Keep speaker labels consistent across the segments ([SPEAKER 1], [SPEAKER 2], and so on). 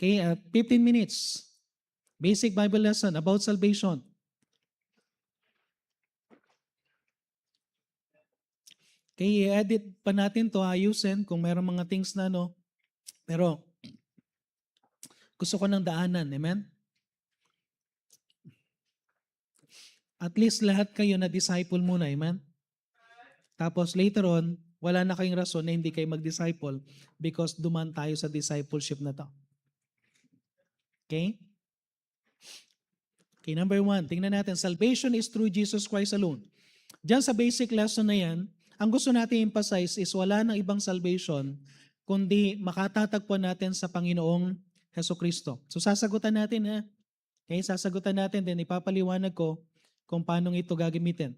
[SPEAKER 1] Okay, 15 minutes. Basic Bible lesson about salvation. Okay, i-edit pa natin to, ayusin kung mayroong mga things na pero gusto ko ng daanan, amen? At least lahat kayo na disciple muna, amen? Tapos later on, wala na kayong rason na hindi kayo mag-disciple because duman tayo sa discipleship na to. Okay? Okay, number 1, tingnan natin, salvation is through Jesus Christ alone. Diyan sa basic lesson na yan, ang gusto natin emphasize is wala nang ibang salvation kundi makatatagpuan natin sa Panginoong Hesukristo. So sasagutan natin ha. Okay, sasagutan natin din, ipapaliwanag ko kung paano ito gagamitin.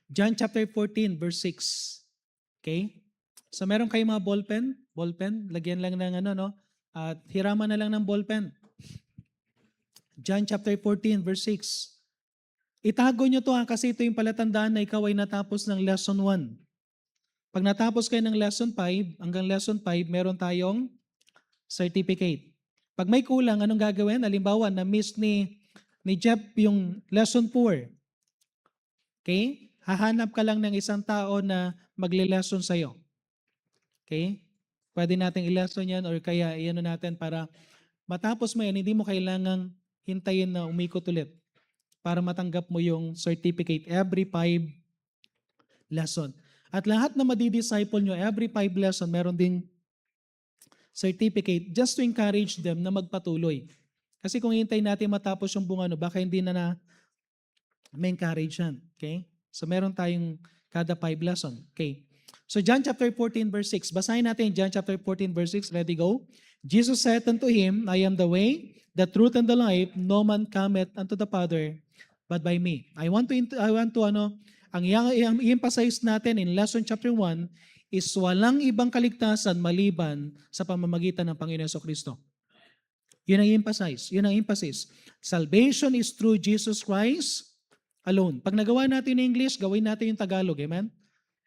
[SPEAKER 1] John chapter 14 verse 6. Okay? So meron kayong mga ballpen, lagyan lang ng at hiraman na lang ng ballpen. John chapter 14 verse 6. Itago nyo to kasi ito yung palatandaan na ikaw ay natapos ng lesson 1. Pag natapos kayo ng lesson 5, hanggang lesson 5, meron tayong certificate. Pag may kulang, anong gagawin? Halimbawa, na-miss ni Jeff yung lesson 4. Okay? Hahanap ka lang ng isang tao na magle-lesson sa'yo. Okay? Pwede nating i-lesson yan or kaya iano natin para matapos mo yan, hindi mo kailangang hintayin na umikot ulit para matanggap mo yung certificate every 5 lesson. At lahat na madi-disciple nyo, every 5 lesson, meron ding certificate just to encourage them na magpatuloy. Kasi kung hintayin natin matapos yung bunga, baka hindi na ma-encourage yan. Okay? So meron tayong kada 5 lesson. Okay. So John chapter 14 verse 6. Basahin natin John chapter 14 verse 6. Ready, go. Jesus said unto him, I am the way, the truth, and the life. No man cometh unto the Father but by me. Ang i-emphasize natin in lesson chapter 1 is walang ibang kaligtasan maliban sa pamamagitan ng Panginoon Jesucristo. Yun ang i-emphasize. Yun ang emphasis. Salvation is through Jesus Christ alone. Pag nagawa natin in English, gawin natin yung Tagalog. Amen?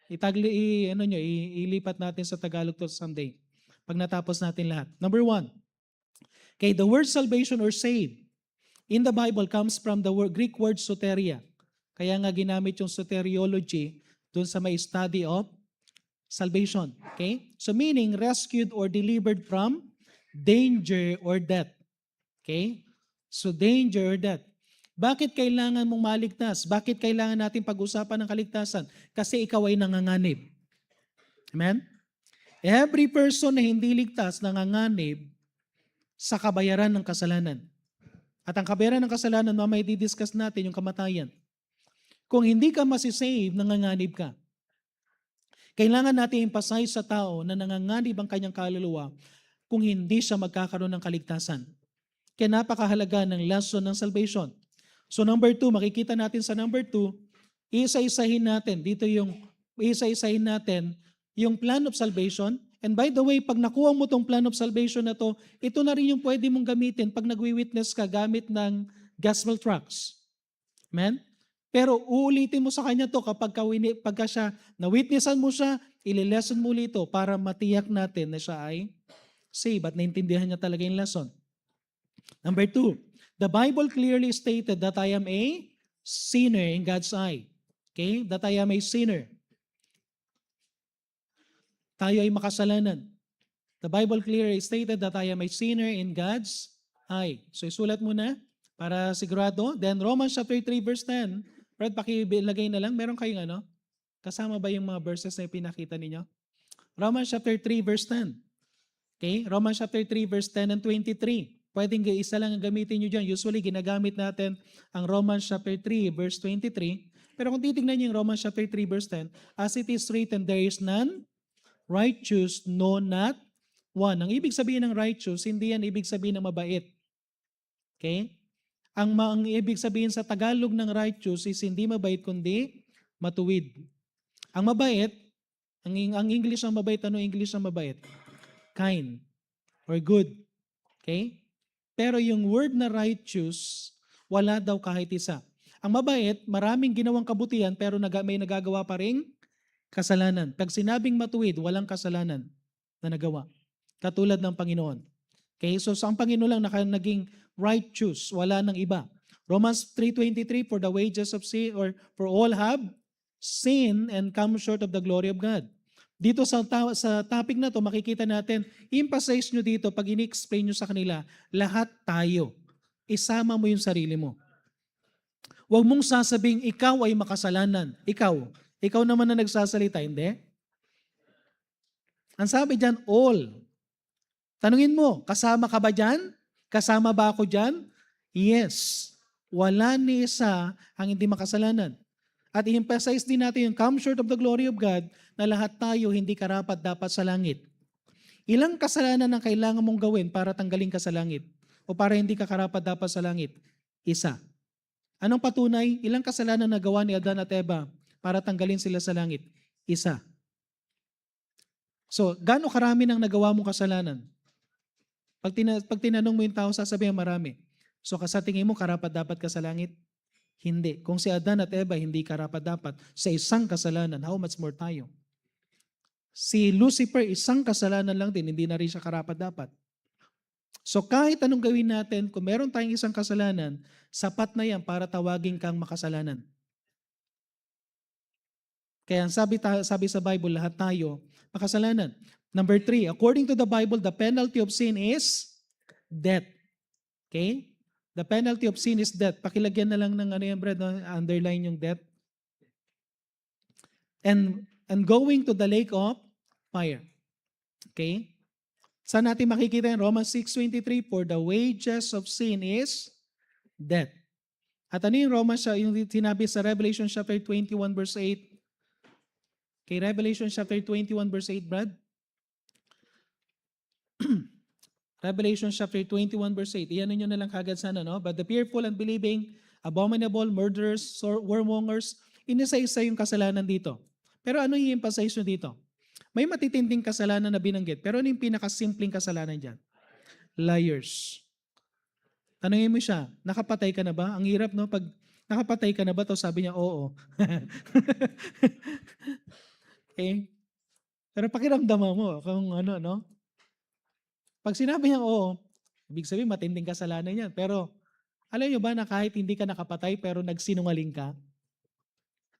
[SPEAKER 1] Ilipat natin sa Tagalog to someday. Pag natapos natin lahat. Number 1. Okay, the word salvation or save in the Bible comes from the Greek word soteria. Kaya nga ginamit yung soteriology doon sa may study of salvation. Okay? So meaning rescued or delivered from danger or death. Okay? So danger or death. Bakit kailangan mong maligtas? Bakit kailangan natin pag-usapan ng kaligtasan? Kasi ikaw ay nanganganib. Amen? Every person na hindi ligtas nanganganib sa kabayaran ng kasalanan. At ang kabayaran ng kasalanan, mamaya i-discuss natin yung kamatayan. Kung hindi ka masisave, nanganganib ka. Kailangan natin emphasize sa tao na nanganganib ang kanyang kaluluwa kung hindi siya magkakaroon ng kaligtasan. Kaya napakahalaga ng lesson ng salvation. So number 2, makikita natin sa number 2, isa-isahin natin yung plan of salvation. And by the way, pag nakuha mo tong plan of salvation na to, ito na rin yung pwede mong gamitin pag nagwi-witness ka gamit ng gospel tracts. Amen? Pero uulitin mo sa kanya to pagka siya, na-witnessan mo siya, ililesson mo ulit ito para matiyak natin na siya ay saved at naintindihan niya talaga yung lesson. Number 2, the Bible clearly stated that I am a sinner in God's eye. Okay? That I am a sinner. Tayo ay makasalanan. The Bible clearly stated that I am a sinner in God's eye. So isulat mo na para sigurado. Then Romans chapter 3 verse 10. Fred, pakilagay na lang. Meron kayong kasama ba yung mga verses na pinakita ninyo? Romans chapter 3 verse 10. Okay? Romans chapter 3 verse 10 and 23. Pwedeng isa lang ang gamitin nyo dyan. Usually, ginagamit natin ang Romans chapter 3 verse 23. Pero kung titignan nyo yung Romans chapter 3 verse 10, as it is written, there is none righteous, no, not one. Ang ibig sabihin ng righteous, hindi yan ibig sabihin ng mabait. Okay? Ang ibig sabihin sa Tagalog ng righteous is hindi mabait, kundi matuwid. Ang mabait, ang English ng mabait, ano English ng mabait? Kind or good. Okay? Pero yung word na righteous, wala daw kahit isa. Ang mabait, maraming ginawang kabutihan pero may nagagawa pa ring kasalanan. Pag sinabing matuwid, walang kasalanan na nagawa. Katulad ng Panginoon. Okay, so ang Panginoon lang naging righteous, wala nang iba. Romans 3:23, for the wages of sin, or for all have sinned and come short of the glory of God. Dito sa topic na to, makikita natin, emphasize nyo dito, pag ini-explain nyo sa kanila, lahat tayo. Isama mo yung sarili mo. Huwag mong sasabing ikaw ay makasalanan. Ikaw naman na nagsasalita, hindi? Ang sabi dyan, all. Tanungin mo, kasama ka ba dyan? Kasama ba ako dyan? Yes. Wala ni isa ang hindi makasalanan. At i-emphasize din natin yung come short of the glory of God na lahat tayo hindi karapat dapat sa langit. Ilang kasalanan ang kailangan mong gawin para tanggalin ka sa langit? O para hindi ka karapat dapat sa langit? Isa. Anong patunay? Ilang kasalanan na gawa ni Adan at Eva para tanggalin sila sa langit? Isa. So, gaano karami nang nagawa mong kasalanan? Pag tinanong mo yung tao, sasabihin marami. So, sa tingin mo, karapat dapat ka sa langit? Hindi. Kung si Adan at Eva hindi karapat dapat sa isang kasalanan, how much more tayo? Si Lucifer, isang kasalanan lang din, hindi na rin siya karapat dapat. So kahit anong gawin natin, kung meron tayong isang kasalanan, sapat na yan para tawagin kang makasalanan. Kaya sabi sa Bible, lahat tayo makasalanan. Number 3, according to the Bible, the penalty of sin is death. Okay? The penalty of sin is death. Pakilagyan na lang ng Brad, underline yung death. And going to the lake of fire. Okay? Saan natin makikita yung Romans 6:23? For the wages of sin is death. At ano yung Romans, yung sinabi sa Revelation chapter 21 verse 8? Okay, Revelation chapter 21 verse 8, Brad? Revelation chapter 21 verse 8. Iyan nyo na lang kagad sana, no? But the fearful and believing, abominable, murderers, warmongers, inisa-isa yung kasalanan dito. Pero ano yung emphasize nyo dito? May matitinding kasalanan na binanggit, pero ano yung pinakasimpleng kasalanan dyan? Liars. Tanungin mo siya, nakapatay ka na ba? Ang hirap, no? Pag nakapatay ka na ba, to sabi niya, oo. Okay? Pero pakiramdaman mo kung ano, no? Pag sinabi niya, oo, ibig sabihin matinding kasalanan yan. Pero alam niyo ba na kahit hindi ka nakapatay pero nagsinungaling ka,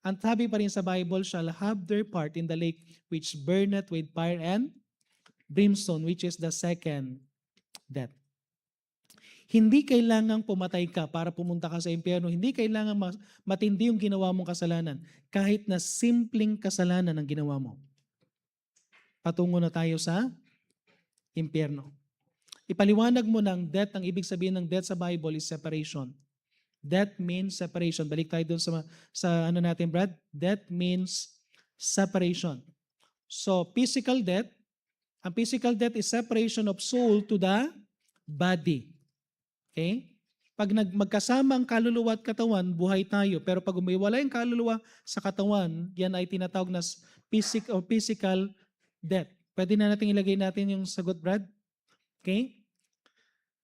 [SPEAKER 1] ang sabi pa rin sa Bible, shall have their part in the lake which burneth with fire and brimstone, which is the second death. Hindi kailangang pumatay ka para pumunta ka sa impyerno. Hindi kailangang matindi yung ginawa mong kasalanan. Kahit na simpleng kasalanan ang ginawa mo. Patungo na tayo sa impyerno. Ipaliwanag mo ng death, ang ibig sabihin ng death sa Bible is separation. Death means separation. Balik tayo dun sa ano natin, Brad. Death means separation. So, physical death, ang physical death is separation of soul to the body. Okay? Pag magkasama ang kaluluwa at katawan, buhay tayo. Pero pag umiwala yung kaluluwa sa katawan, yan ay tinatawag na physical death. Pwede na natin ilagay natin yung sagot, Brad? Okay?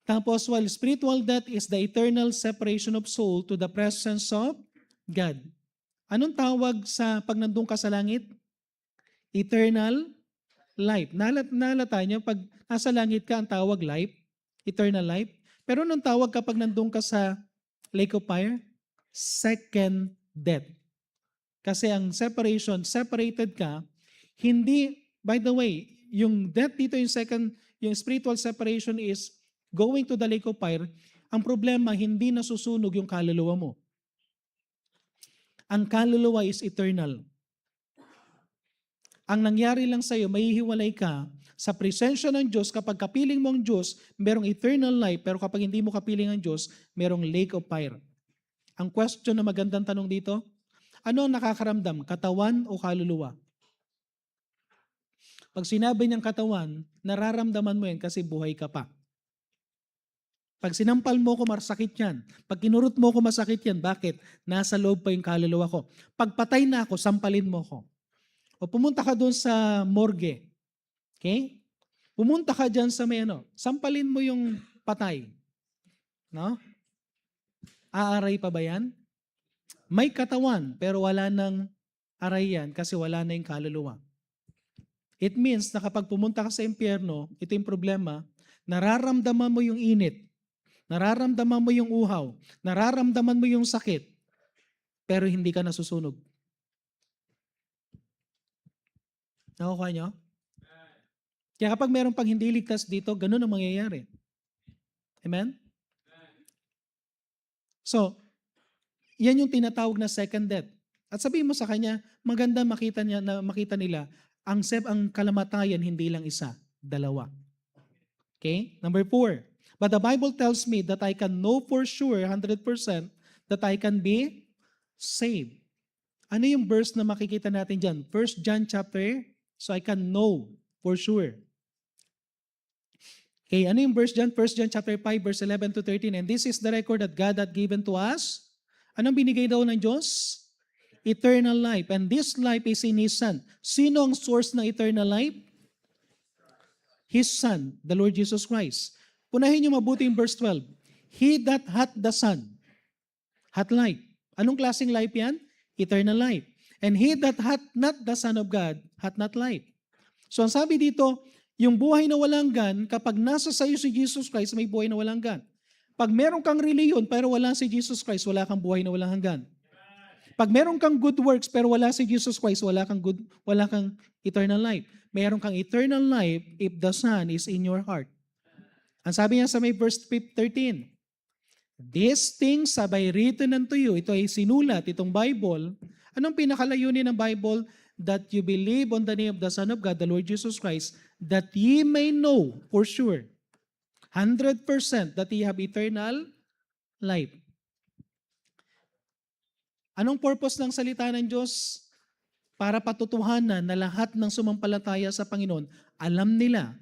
[SPEAKER 1] Tapos, while spiritual death is the eternal separation of soul to the presence of God. Anong tawag sa pag nandun ka sa langit? Eternal life. Nalata niyo, pag nasa langit ka, ang tawag life, eternal life. Pero anong tawag kapag nandun ka sa lake of fire? Second death. Kasi ang separation, separated ka, hindi, by the way, yung death dito, yung spiritual separation is going to the lake of fire. Ang problema, hindi nasusunog yung kaluluwa mo. Ang kaluluwa is eternal. Ang nangyari lang sa'yo, mahihiwalay ka sa presensya ng Diyos. Kapag kapiling mo ang Diyos, merong eternal life. Pero kapag hindi mo kapiling ang Diyos, merong lake of fire. Ang question na magandang tanong dito, ano ang nakakaramdam? Katawan o kaluluwa? Pag sinabi niyang katawan, nararamdaman mo yan kasi buhay ka pa. Pag sinampal mo ko, masakit yan. Pag kinurot mo ko, masakit yan. Bakit? Nasa loob pa yung kaluluwa ko. Pag patay na ako, sampalin mo ko. O pumunta ka doon sa morgue. Okay? Pumunta ka dyan sa may sampalin mo yung patay. No? Aaray pa ba yan? May katawan, pero wala nang aray yan kasi wala na yung kaluluwa. It means na kapag pumunta ka sa impyerno, ito yung problema, Nararamdaman mo yung init. Nararamdaman mo yung uhaw. Nararamdaman mo yung sakit. Pero hindi ka nasusunog. Nakukuha nyo? Kaya kapag meron pang hindi ligtas dito, ganun ang mangyayari. Amen? So, yan yung tinatawag na second death. At sabihin mo sa kanya, maganda makita nila ang kalamatayan hindi lang isa, dalawa. Okay? Number 4. But the Bible tells me that I can know for sure 100% that I can be saved. Ano yung verse na makikita natin dyan? 1 John chapter, so I can know for sure. Okay, ano yung verse dyan? 1 John chapter 5 verse 11 to 13. And this is the record that God had given to us. Anong binigay daw ng Diyos? Eternal life. And this life is in His Son. Sino ang source ng eternal life? His Son, the Lord Jesus Christ. Punahin niyo mabuti yung verse 12. He that hath the Son, hath life. Anong klaseng life yan? Eternal life. And he that hath not the Son of God, hath not life. So ang sabi dito, yung buhay na walang hanggan, kapag nasa sayo si Jesus Christ, may buhay na walang hanggan. Pag meron kang reliyon pero wala si Jesus Christ, wala kang buhay na walang hanggan. Pag meron kang good works pero wala si Jesus Christ, wala kang eternal life. Meron kang eternal life if the Son is in your heart. Ang sabi niya sa may verse 13, these things have I written unto you. Ito ay sinulat, itong Bible. Anong pinakalayunin ng Bible? That you believe on the name of the Son of God, the Lord Jesus Christ, that ye may know for sure, 100% that ye have eternal life. Anong purpose ng salita ng Diyos? Para patutuhanan na lahat ng sumampalataya sa Panginoon, alam nila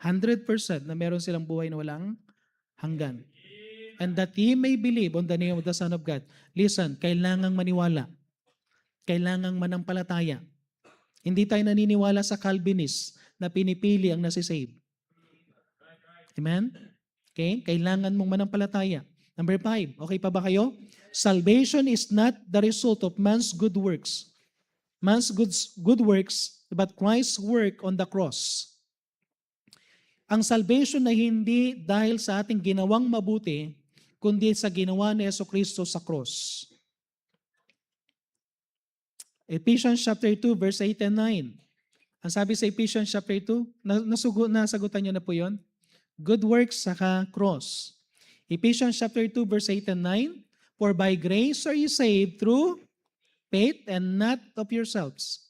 [SPEAKER 1] 100% na meron silang buhay na walang hanggan. And that ye may believe on the name of the Son of God. Listen, kailangang maniwala. Kailangang manampalataya. Hindi tayo naniniwala sa Calvinist na pinipili ang nasisave. Amen? Okay? Kailangan mong manampalataya. Number 5, okay pa ba kayo? Salvation is not the result of man's good works. Man's good works, but Christ's work on the cross. Ang salvation na hindi dahil sa ating ginawang mabuti, kundi sa ginawa ni Jesucristo sa cross. Ephesians chapter 2 verse 8 and 9. Ang sabi sa Ephesians chapter 2, nasagutan niyo na po 'yon. Good works saka cross. Ephesians chapter 2 verse 8 and 9, for by grace are you saved through faith and not of yourselves.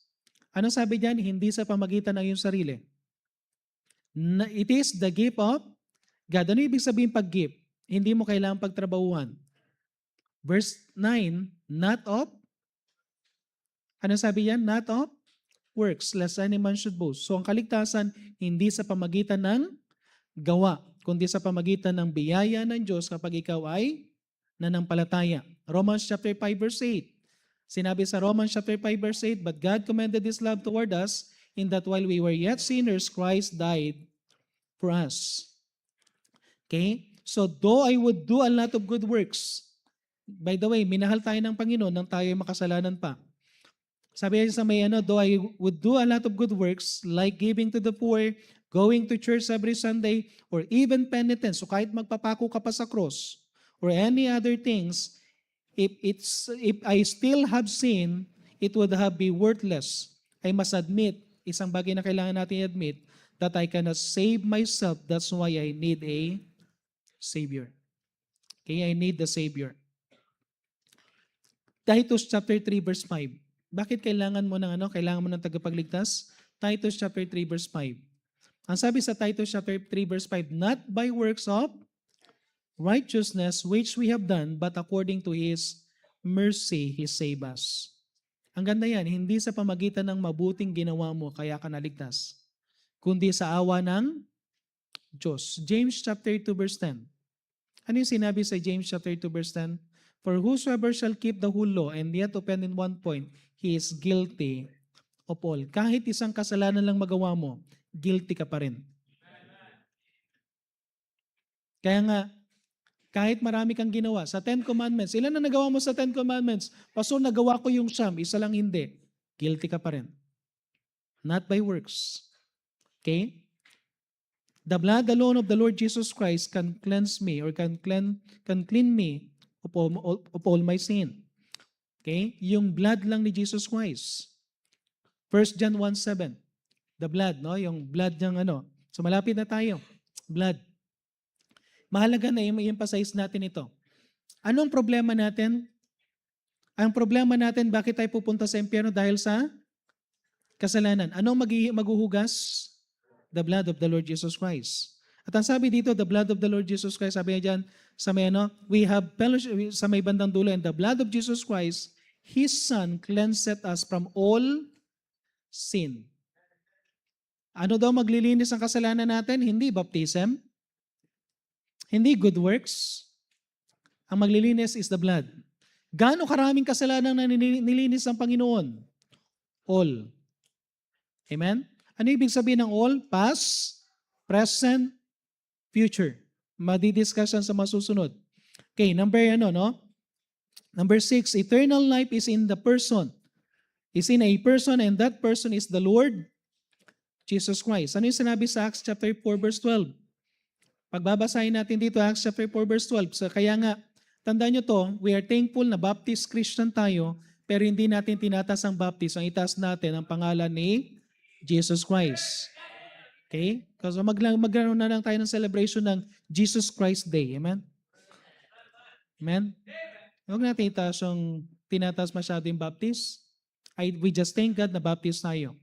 [SPEAKER 1] Ano sabi diyan? Hindi sa pamagitan ng iyong sarili. It is the gift of God. Ano ibig sabihin pag-gift? Hindi mo kailangang pagtrabahuhan. Verse 9, not of, ano sabi yan? Not of works, lest any man should boast. So ang kaligtasan, hindi sa pamagitan ng gawa, kundi sa pamagitan ng biyaya ng Diyos kapag ikaw ay nanampalataya. Romans chapter 5 verse 8. Sinabi sa Romans chapter 5 verse 8, but God commended His love toward us in that while we were yet sinners, Christ died for us. Okay? So though I would do a lot of good works, by the way, minahal tayo ng Panginoon nang tayo ay makasalanan pa. Sabi niya sa may though I would do a lot of good works like giving to the poor, going to church every Sunday, or even penitence, so kahit magpapako ka pa sa cross, or any other things, if I still have sin, it would have been worthless. I must admit, isang bagay na kailangan natin i-admit, that I cannot save myself. That's why I need a Savior. Okay, I need the Savior. Titus chapter 3 verse 5. Bakit kailangan mo ng tagapagligtas? Titus chapter 3 verse 5. Ang sabi sa Titus chapter 3 verse 5, not by works of righteousness which we have done, but according to His mercy, He saved us. Ang ganda yan, hindi sa pamagitan ng mabuting ginawa mo kaya ka naligtas, kundi sa awa ng Diyos. James chapter 2 verse 10. Ano yung sinabi sa James chapter 2 verse 10? For whosoever shall keep the whole law and yet offend in one point, he is guilty of all. Kahit isang kasalanan lang magawa mo, guilty ka pa rin. Kaya nga, kahit marami kang ginawa, sa 10 Commandments, ilan na nagawa mo sa 10 Commandments? Pastor, nagawa ko yung siyam, isa lang hindi. Guilty ka pa rin. Not by works. Okay? The blood alone of the Lord Jesus Christ can cleanse me or can clean me of all my sin. Okay? Yung blood lang ni Jesus Christ. 1 John 1:7. The blood, no? Yung blood ng ano. So malapit na tayo. Blood. Mahalaga na i-emphasize natin ito. Anong problema natin? Ang problema natin, bakit tayo pupunta sa impyerno? Dahil sa kasalanan. Anong maghuhugas? The blood of the Lord Jesus Christ. At ang sabi dito, the blood of the Lord Jesus Christ, sabi niya dyan, sa may ano, we have fellowship, sa may bandang dulo, and the blood of Jesus Christ, His Son, cleanseth us from all sin. Ano daw maglilinis ang kasalanan natin? Hindi baptism. Hindi good works. Ang maglilinis is the blood. Gaano karaming kasalanan na nilinis ng Panginoon? All. Amen? Ano ibig sabihin ng all? Past, present, future. Madidiscussion sa masusunod. Okay, number 6, eternal life is in the person. Is in a person, and that person is the Lord Jesus Christ. Ano yung sinabi sa Acts chapter 4 verse 12? Pagbabasahin natin dito, Acts chapter 4 verse 12. So, kaya nga, tandaan nyo to, we are thankful na Baptist Christian tayo, pero hindi natin tinatas ang baptism. Ang itaas natin ang pangalan ni Jesus Christ. Okay? Kasi magkaroon na lang tayo ng celebration ng Jesus Christ Day. Amen? Amen? Huwag natin itaas yung tinatas masyado yung Baptist. We just thank God na Baptist tayo.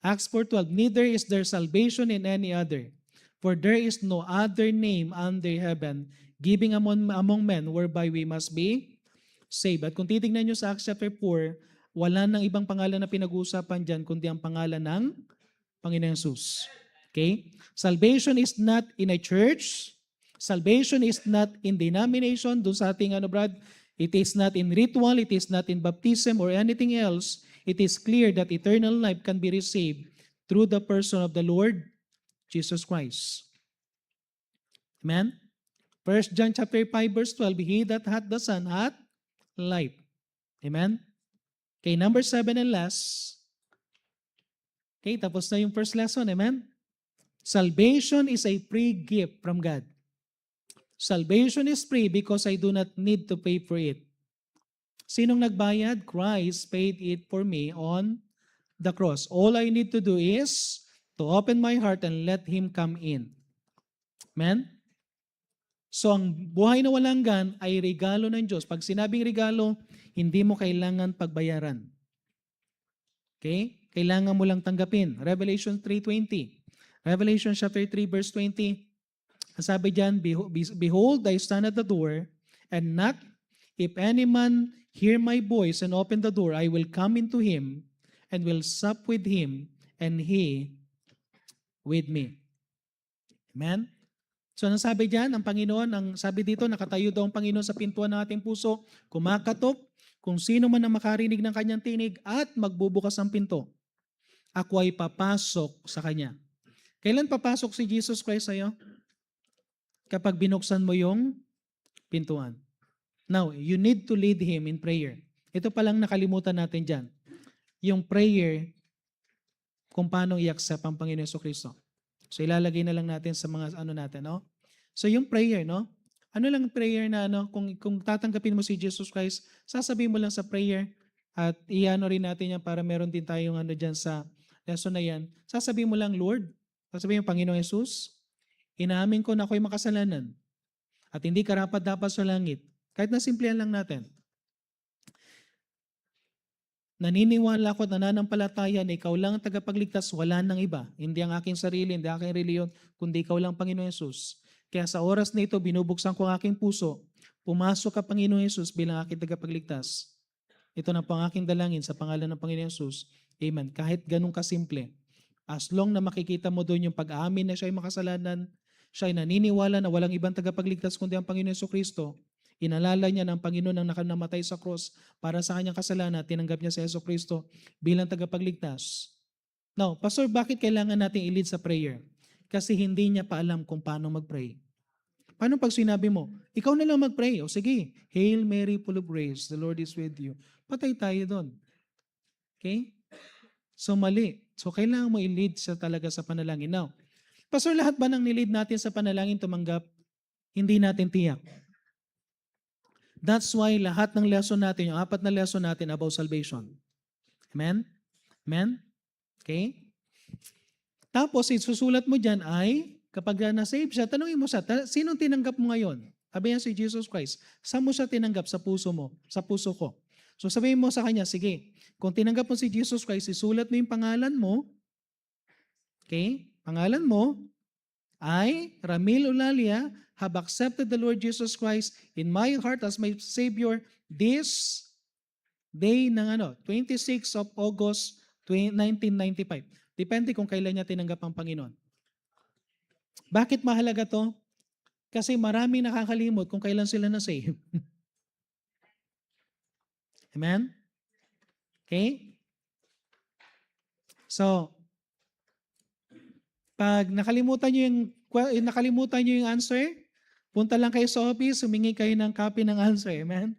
[SPEAKER 1] Acts 4:12, neither is there salvation in any other, for there is no other name under heaven given among men whereby we must be saved. At kung titignan nyo sa Acts chapter 4, wala nang ibang pangalan na pinag-uusapan dyan kundi ang pangalan ng Panginoon Jesus. Okay? Salvation is not in a church. Salvation is not in denomination. Doon sa ating Brad, it is not in ritual, it is not in baptism or anything else. It is clear that eternal life can be received through the person of the Lord Jesus Christ. Amen? 1 John chapter 5 verse 12, he that hath the Son hath life. Amen? Okay, number 7 and last. Okay, tapos na yung first lesson. Amen? Salvation is a free gift from God. Salvation is free because I do not need to pay for it. Sinong nagbayad? Christ paid it for me on the cross. All I need to do is to open my heart and let Him come in. Amen? So ang buhay na walang hanggan ay regalo ng Diyos. Pag sinabing regalo, hindi mo kailangan pagbayaran. Okay? Kailangan mo lang tanggapin. Revelation 3:20. Revelation chapter 3 verse 20. Sabi diyan, behold, I stand at the door and knock. If any man hear my voice and open the door, I will come into him and will sup with him and he with me. Amen? So, anong sabi diyan? Ang Panginoon, ang sabi dito, nakatayo daw ang Panginoon sa pintuan ng ating puso, kumakatok, kung sino man ang makarinig ng kanyang tinig at magbubukas ang pinto, ako ay papasok sa kanya. Kailan papasok si Jesus Christ sa'yo? Kapag binuksan mo yung pintuan. Now, you need to lead Him in prayer. Ito palang nakalimutan natin dyan. Yung prayer, kung paano i-accept ang Panginoon Jesucristo. So, ilalagay na lang natin sa mga natin, no? So, yung prayer, no? Ano lang prayer na, kung tatanggapin mo si Jesus Christ, sasabihin mo lang sa prayer at iano rin natin yan para meron din tayong dyan sa lesson na yan. Sasabihin mo lang, Lord, sasabihin mo, Panginoong Jesus, inaamin ko na ako'y makasalanan at hindi karapat-dapat sa langit. Kahit na simplihan lang natin. Naniniwala ako at nananampalataya na ikaw lang ang tagapagligtas, wala nang iba. Hindi ang aking sarili, hindi ang aking reliyon, kundi ikaw lang, Panginoong Jesus. Kaya sa oras na ito, binubuksan ko ang aking puso. Pumasok ka, Panginoong Jesus, bilang aking tagapagligtas. Ito na po ang aking dalangin sa pangalan ng Panginoong Jesus. Amen. Kahit ganun kasimple. As long na makikita mo doon yung pag-aamin na siya ay makasalanan, siya ay naniniwala na walang ibang tagapagligtas kundi ang Panginoon Jesucristo, inalala niya ng Panginoon ang namatay sa cross para sa kanyang kasalanan, tinanggap niya si Jesucristo bilang tagapagligtas. Now, Pastor, bakit kailangan natin i-lead sa prayer? Kasi hindi niya pa alam kung paano mag-pray. Paano pag sinabi mo, ikaw na lang mag-pray? O sige, Hail Mary, full of grace, the Lord is with you. Patay tayo doon. Okay? So mali. So kailangan mo i-lead siya talaga sa panalangin. Now, Pastor, lahat ba ng nilid natin sa panalangin tumanggap? Hindi natin tiyak. That's why lahat ng lesson natin, yung 4 na lesson natin about salvation. Amen? Amen? Okay? Tapos, isusulat mo dyan ay, kapag na-save siya, tanungin mo siya, sinong tinanggap mo ngayon? Sabi niya si Jesus Christ. Saan mo siya tinanggap? Sa puso mo, sa puso ko. So sabihin mo sa kanya, sige, kung tinanggap mo si Jesus Christ, isulat mo yung pangalan mo, okay? Pangalan mo ay Ramil Ulalia, have accepted the Lord Jesus Christ in my heart as my Savior this day ng 26 of August 1995. Depende kung kailan niya tinanggap ang Panginoon. Bakit mahalaga to? Kasi maraming nakakalimot kung kailan sila na-save. Amen? Okay? So, pag nakalimutan nyo yung answer, punta lang kayo sa office, humingi kayo ng copy ng answer. Amen?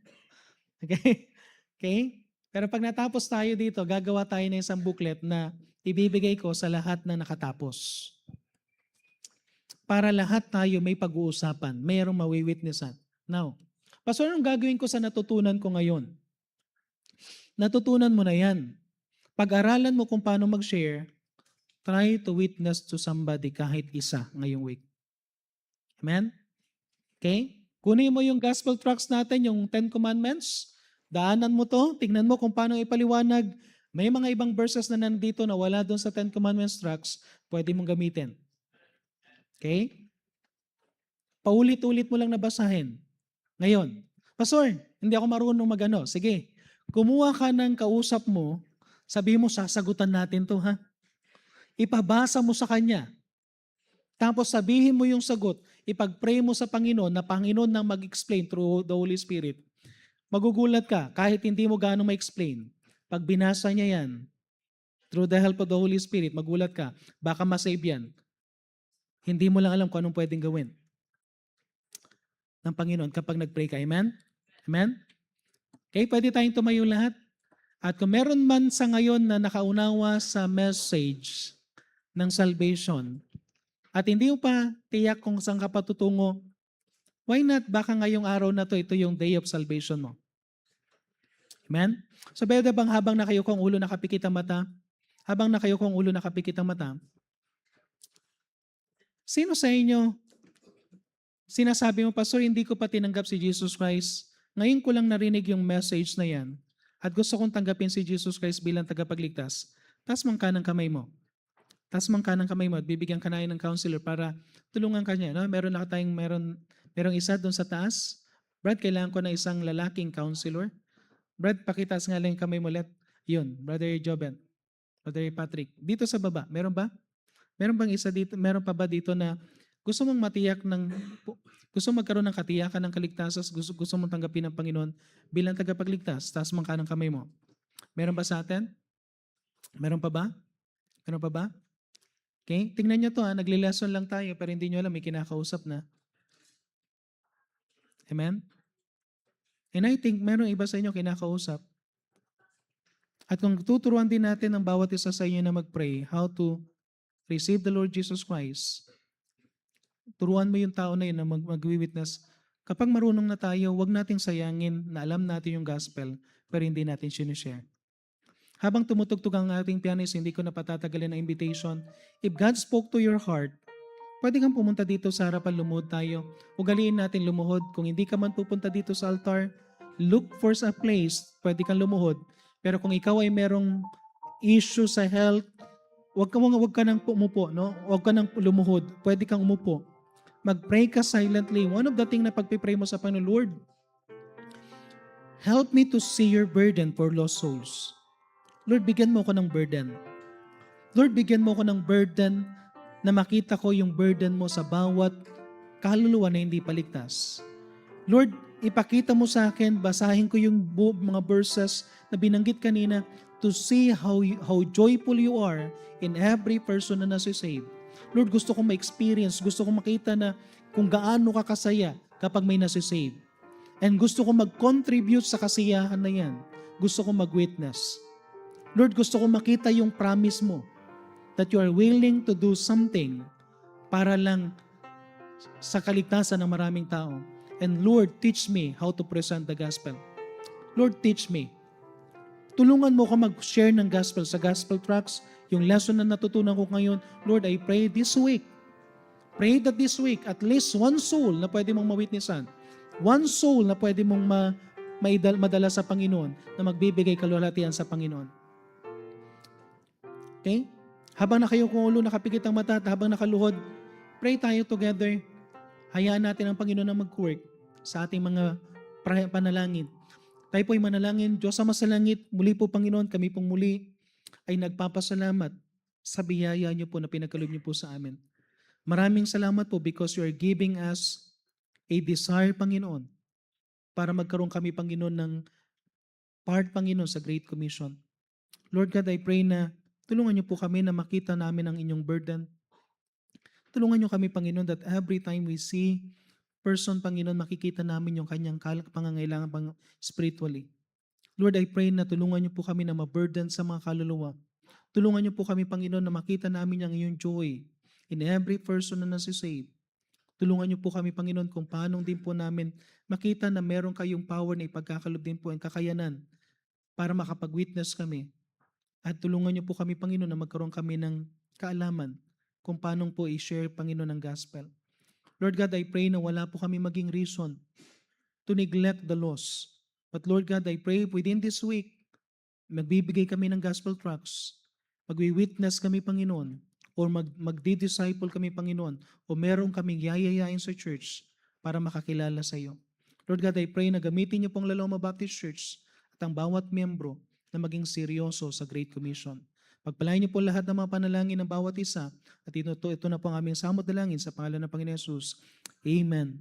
[SPEAKER 1] Okay? Okay? Pero pag natapos tayo dito, gagawa tayo ng isang booklet na ibibigay ko sa lahat na nakatapos. Para lahat tayo may pag-uusapan, mayroong mawiwitnessan. Now, Pastor, anong gagawin ko sa natutunan ko ngayon? Natutunan mo na yan. Pag-aralan mo kung paano mag-share, try to witness to somebody kahit isa ngayong week. Amen? Okay? Kunin mo yung gospel tracts natin, yung 10 commandments, daanan mo to, tignan mo kung paano ipaliwanag. May mga ibang verses na nandito na wala doon sa 10 commandments tracts, pwede mong gamitin. Okay? Paulit-ulit mo lang nabasahin. Ngayon, Pastor, hindi ako marunong magano. Sige, kumuha ka ng kausap mo, sabi mo, sasagutan natin to ha. Ipabasa mo sa kanya. Tapos sabihin mo yung sagot, ipag-pray mo sa Panginoon na Panginoon nang mag-explain through the Holy Spirit. Magugulat ka kahit hindi mo gaano ma-explain. Pag binasa niya yan, through the help of the Holy Spirit, magulat ka, baka masave yan. Hindi mo lang alam kung anong pwedeng gawin ng Panginoon kapag nag-pray ka. Amen? Amen? Okay, pwede tayong tumayo lahat. At kung meron man sa ngayon na nakaunawa sa message ng salvation, at hindi mo pa tiyak kung saan ka patutungo, why not baka ngayong araw na to, ito yung day of salvation mo. Amen? So, pwede bang habang nakayo kong ulo nakapikit ang mata, sino sa inyo, sinasabi mo, Pastor, hindi ko pa tinanggap si Jesus Christ. Ngayon ko lang narinig yung message na yan at gusto kong tanggapin si Jesus Christ bilang tagapagligtas. Taas mong kanang kamay mo. At bibigyan ka na ng counselor para tulungan ka niya. No? Merong isa doon sa taas. Brad, kailangan ko ng isang lalaking counselor. Brad, pakitaas nga lang yung kamay mo ulit. Yun, Brother Joben, Brother Patrick. Dito sa baba, meron ba? Meron bang isa dito? Meron pa ba dito na gusto mong gusto magkaroon ng katiyakan ng kaligtasan, gusto mong tanggapin ng Panginoon bilang tagapagligtas, taas mong kanang kamay mo. Meron ba sa atin? Meron pa ba? Okay? Tingnan nyo to nagle-lesson lang tayo pero hindi nyo alam, may kinakausap na. Amen? And I think meron iba sa inyo kinakausap. At kung tuturuan din natin ang bawat isa sa inyo na mag-pray, how to receive the Lord Jesus Christ, turuan mo yung tao na yun na mag-witness. Kapag marunong na tayo, huwag nating sayangin na alam natin yung gospel pero hindi natin sinishare. Habang tumutugtog ang ating pianist, hindi ko na patatagalin ang invitation. If God spoke to your heart, pwede kang pumunta dito sa harapan, lumuhod tayo. Ugaliin natin lumuhod. Kung hindi ka man pupunta dito sa altar, look for a place, pwede kang lumuhod. Pero kung ikaw ay merong issue sa health, wag ka nang umupo, no? Wag ka nang lumuhod. Pwede kang umupo. Mag-pray ka silently. One of the things na pagpipray mo sa Panginoon, Lord, help me to see your burden for lost souls. Lord, bigyan mo ko ng burden. Lord, bigyan mo ko ng burden na makita ko yung burden mo sa bawat kaluluwa na hindi paligtas. Lord, ipakita mo sa akin, basahin ko yung mga verses na binanggit kanina to see how joyful you are in every person na nasisave. Lord, gusto kong ma-experience, gusto kong makita na kung gaano ka kasaya kapag may nasisave. And gusto kong mag-contribute sa kasiyahan na yan. Gusto kong mag-witness. Lord, gusto kong makita yung promise mo that you are willing to do something para lang sa kaligtasan ng maraming tao. And Lord, teach me how to present the gospel. Lord, teach me. Tulungan mo ko mag-share ng gospel sa gospel tracts, yung lesson na natutunan ko ngayon. Lord, I pray this week. Pray that this week, at least one soul na pwede mong mawitnessan. One soul na pwede mong madala sa Panginoon, na magbibigay kaluwalhatian sa Panginoon. Okay? Habang nakayo kung ulo, nakapikit ang mata, at habang nakaluhod, pray tayo together. Hayaan natin ang Panginoon na mag-work sa ating mga panalangin. Tayo po'y manalangin. Diyos Ama sa langit, muli po Panginoon, kami pong muli ay nagpapasalamat sa biyaya niyo po na pinagkaloob niyo po sa amin. Maraming salamat po because you are giving us a desire, Panginoon, para magkaroon kami, Panginoon, ng part, Panginoon, sa Great Commission. Lord God, I pray na tulungan niyo po kami na makita namin ang inyong burden. Tulungan niyo kami, Panginoon, that every time we see person, Panginoon, makikita namin yung kanyang pangangailangan spiritually. Lord, I pray na tulungan niyo po kami na maburden sa mga kaluluwa. Tulungan niyo po kami, Panginoon, na makita namin ang iyong joy in every person na nasisave. Tulungan niyo po kami, Panginoon, kung paano din po namin makita na meron kayong power na ipagkakalob din po ang kakayanan para makapag-witness kami. At tulungan niyo po kami, Panginoon, na magkaroon kami ng kaalaman kung paano po i-share, Panginoon, ang gospel. Lord God, I pray na wala po kami maging reason to neglect the lost. But Lord God, I pray within this week, magbibigay kami ng gospel tracts, magwi-witness kami, Panginoon, or magdi-disciple kami, Panginoon, o meron kaming yayayain sa church para makakilala sa iyo. Lord God, I pray na gamitin niyo pong Laloma Baptist Church at ang bawat miyembro na maging seryoso sa Great Commission. Pagpalain niyo po lahat ng mga panalangin ng bawat isa at ito na po ang aming samot dalangin sa pangalan ng Panginoon Jesus. Amen.